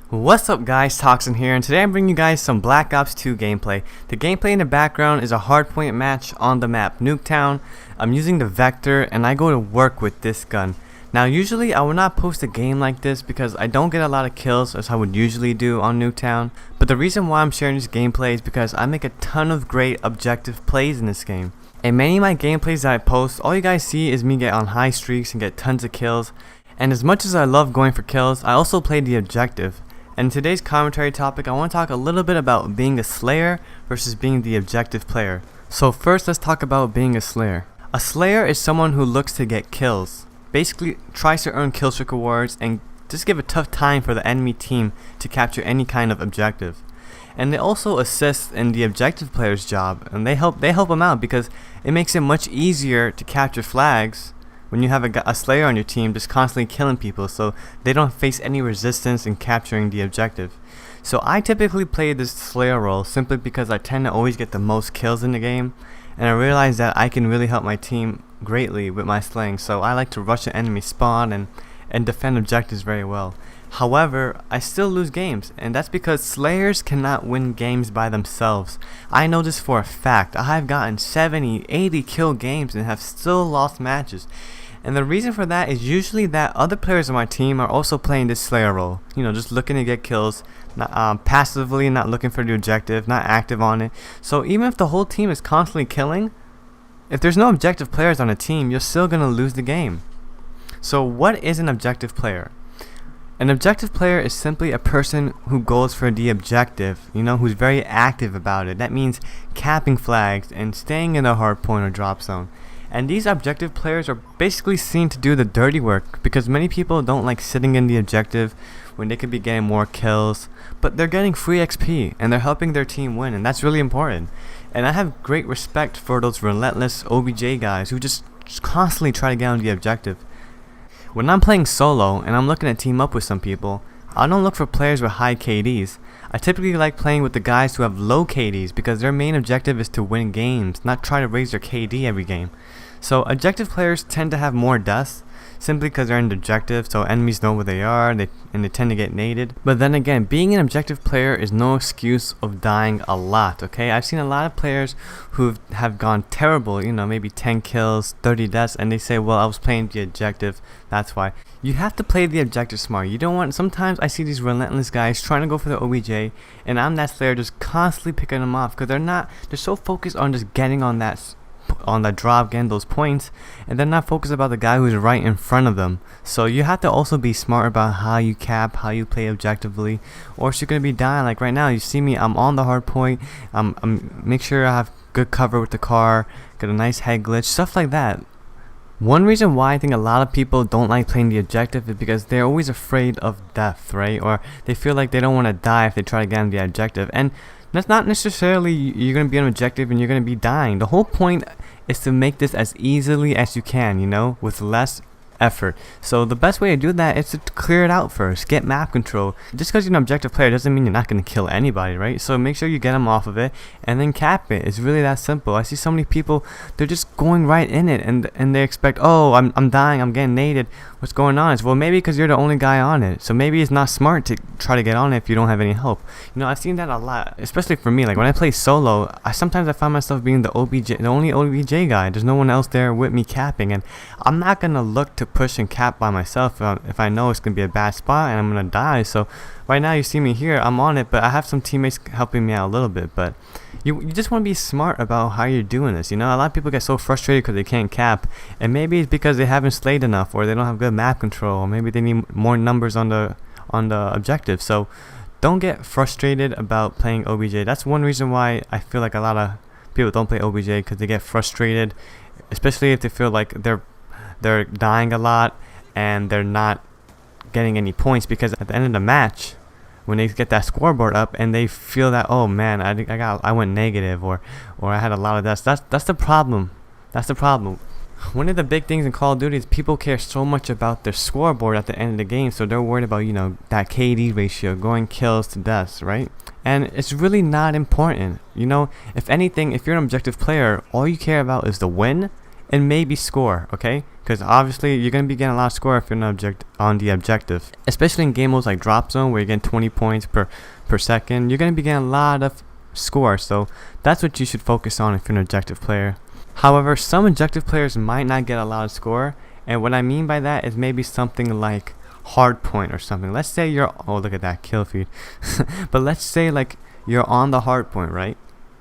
What's up guys, Toxin here, and today I'm bringing you guys some Black Ops 2 gameplay. The gameplay in the background is a hardpoint match on the map Nuketown. I'm using the Vector and I go to work with this gun. Now usually I would not post a game like this because I don't get a lot of kills as I would usually do on Nuketown. But the reason why I'm sharing this gameplay is because I make a ton of great objective plays in this game. In many of my gameplays that I post, all you guys see is me get on high streaks and get tons of kills. And as much as I love going for kills, I also play the objective. And in today's commentary topic, I want to talk a little bit about being a Slayer versus being the objective player. So first, let's talk about being a Slayer. A Slayer is someone who looks to get kills. Basically, tries to earn kill streak rewards and just give a tough time for the enemy team to capture any kind of objective. And they also assist in the objective player's job, and they help them out because it makes it much easier to capture flags when you have a Slayer on your team just constantly killing people, so they don't face any resistance in capturing the objective. So I typically play this Slayer role simply because I tend to always get the most kills in the game, and I realize that I can really help my team greatly with my slaying, so I like to rush an enemy spawn and defend objectives very well. However, I still lose games, and that's because Slayers cannot win games by themselves. I know this for a fact. I have gotten 70, 80 kill games and have still lost matches. And the reason for that is usually that other players on my team are also playing this Slayer role. You know, just looking to get kills, not, passively, not looking for the objective, not active on it. So even if the whole team is constantly killing, if there's no objective players on a team, you're still going to lose the game. So what is an objective player? An objective player is simply a person who goes for the objective, who's very active about it. That means capping flags and staying in the hardpoint or drop zone. And these objective players are basically seen to do the dirty work because many people don't like sitting in the objective when they could be getting more kills, but they're getting free XP and they're helping their team win, and that's really important. And I have great respect for those relentless OBJ guys who just constantly try to get on the objective. When I'm playing solo and I'm looking to team up with some people, I don't look for players with high KDs. I typically like playing with the guys who have low KDs because their main objective is to win games, not try to raise their KD every game. So objective players tend to have more deaths simply because they're in the objective, so enemies know where they are and they tend to get naded. But then again, being an objective player is no excuse of dying a lot, okay? I've seen a lot of players who have gone terrible, maybe 10 kills, 30 deaths, and they say, well, I was playing the objective, that's why. You have to play the objective smart. You don't want, sometimes I see these relentless guys trying to go for the OBJ, and I'm that Slayer just constantly picking them off because they're so focused on just getting on the drop, getting those points, and they're not focused about the guy who's right in front of them. So you have to also be smart about how you cap, how you play objectively, or else you're gonna be dying. Like right now, you see me, I'm on the hard point. I'm make sure I have good cover with the car, get a nice head glitch, stuff like that. One reason why I think a lot of people don't like playing the objective is because they're always afraid of death, right? Or they feel like they don't want to die if they try to get on the objective. And that's not necessarily you're going to be on an objective and you're going to be dying. The whole point is to make this as easily as you can, with less effort. So the best way to do that is to clear it out first, get map control. Just because you're an objective player doesn't mean you're not going to kill anybody, right? So make sure you get them off of it and then cap it. It's really that simple. I see so many people, they're just going right in it and they expect, oh, I'm dying, I'm getting naded, what's going on? It's, well, maybe because you're the only guy on it, so maybe it's not smart to try to get on it if you don't have any help. I've seen that a lot, especially for me. Like when I play solo, sometimes I find myself being the only OBJ guy. There's no one else there with me capping, and I'm not gonna look to push and cap by myself if I know it's gonna be a bad spot and I'm gonna die. So right now you see me here, I'm on it, but I have some teammates helping me out a little bit. But you just want to be smart about how you're doing this. A lot of people get so frustrated because they can't cap, and maybe it's because they haven't slayed enough, or they don't have good map control, or maybe they need more numbers on the objective. So don't get frustrated about playing OBJ. That's one reason why I feel like a lot of people don't play OBJ, because they get frustrated, especially if they feel like they're dying a lot and they're not getting any points, because at the end of the match, when they get that scoreboard up and they feel that, oh man, I went negative, or I had a lot of deaths. That's the problem. That's the problem. One of the big things in Call of Duty is people care so much about their scoreboard at the end of the game, so they're worried about, that KD ratio, going kills to deaths, right? And it's really not important. If anything, if you're an objective player, all you care about is the win and maybe score, okay? Because obviously you're going to be getting a lot of score if you're on the objective. Especially in game modes like Drop Zone, where you're getting 20 points per second, you're going to be getting a lot of score. So that's what you should focus on if you're an objective player. However, some objective players might not get a lot of score, and what I mean by that is maybe something like hardpoint or something. Let's say you're, oh look at that kill feed. But let's say like you're on the hardpoint, right?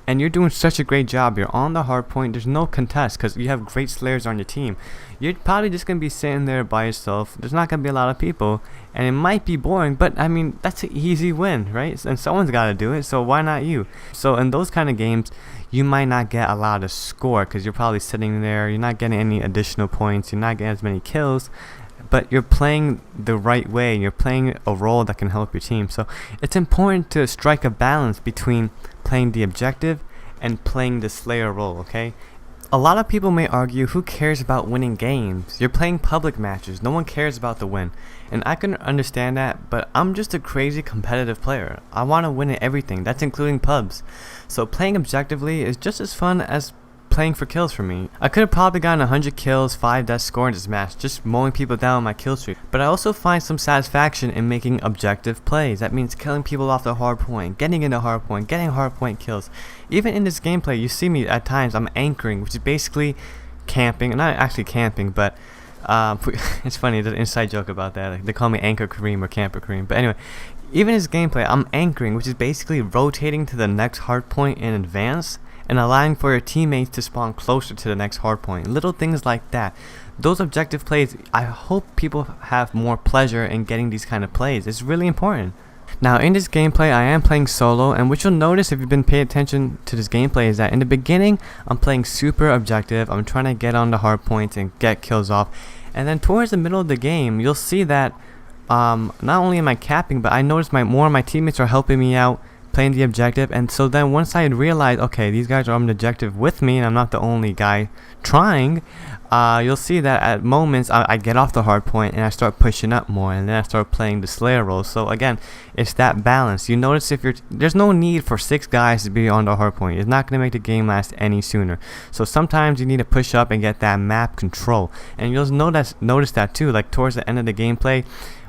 And you're doing such a great job. You're on the hard point. There's no contest because you have great slayers on your team. You're probably just going to be sitting there by yourself. There's not going to be a lot of people. And it might be boring, but I mean, that's an easy win, right? And someone's got to do it, so why not you? So in those kind of games, you might not get a lot of score because you're probably sitting there. You're not getting any additional points. You're not getting as many kills. But you're playing the right way. You're playing a role that can help your team. So it's important to strike a balance between playing the objective and playing the slayer role, okay? A lot of people may argue, who cares about winning games? You're playing public matches. No one cares about the win. And I can understand that, but I'm just a crazy competitive player. I want to win at everything. That's including pubs. So playing objectively is just as fun as playing for kills for me. I could have probably gotten 100 kills, 5 death score in this match, just mowing people down on my kill streak. But I also find some satisfaction in making objective plays. That means killing people off the hard point, getting into hard point, getting hard point kills. Even in this gameplay, you see me at times, I'm anchoring, which is basically camping. Not actually camping, but it's funny, there's an inside joke about that. Like, they call me Anchor Kareem or Camper Kareem. But anyway, even in this gameplay, I'm anchoring, which is basically rotating to the next hard point in advance and allowing for your teammates to spawn closer to the next hardpoint. Little things like that. Those objective plays, I hope people have more pleasure in getting these kind of plays. It's really important. Now in this gameplay, I am playing solo, and what you'll notice if you've been paying attention to this gameplay is that in the beginning, I'm playing super objective. I'm trying to get on the hardpoints and get kills off. And then towards the middle of the game, you'll see that not only am I capping, but I notice more of my teammates are helping me out, playing the objective. And so then once I realized, okay, these guys are on the objective with me and I'm not the only guy trying, you'll see that at moments I get off the hard point and I start pushing up more, and then I start playing the slayer role. So again, it's that balance. You notice there's no need for 6 guys to be on the hard point. It's not going to make the game last any sooner. So sometimes you need to push up and get that map control, and you'll notice that too. Like towards the end of the gameplay,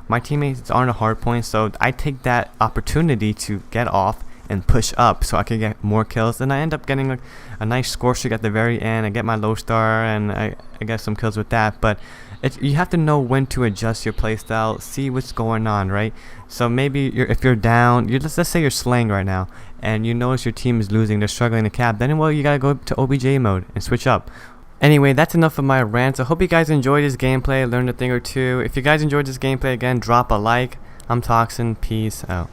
my teammates are on a hard point, so I take that opportunity to get off and push up so I can get more kills. And I end up getting a nice score streak at the very end. I get my low star and I get some kills with that. But you have to know when to adjust your playstyle, see what's going on, right? So maybe if you're down, let's say you're slaying right now and you notice your team is losing, they're struggling to cap, then well, you gotta go to OBJ mode and switch up. Anyway, that's enough of my rants. I hope you guys enjoyed this gameplay, learned a thing or two. If you guys enjoyed this gameplay, again, drop a like. I'm Toxin, peace out.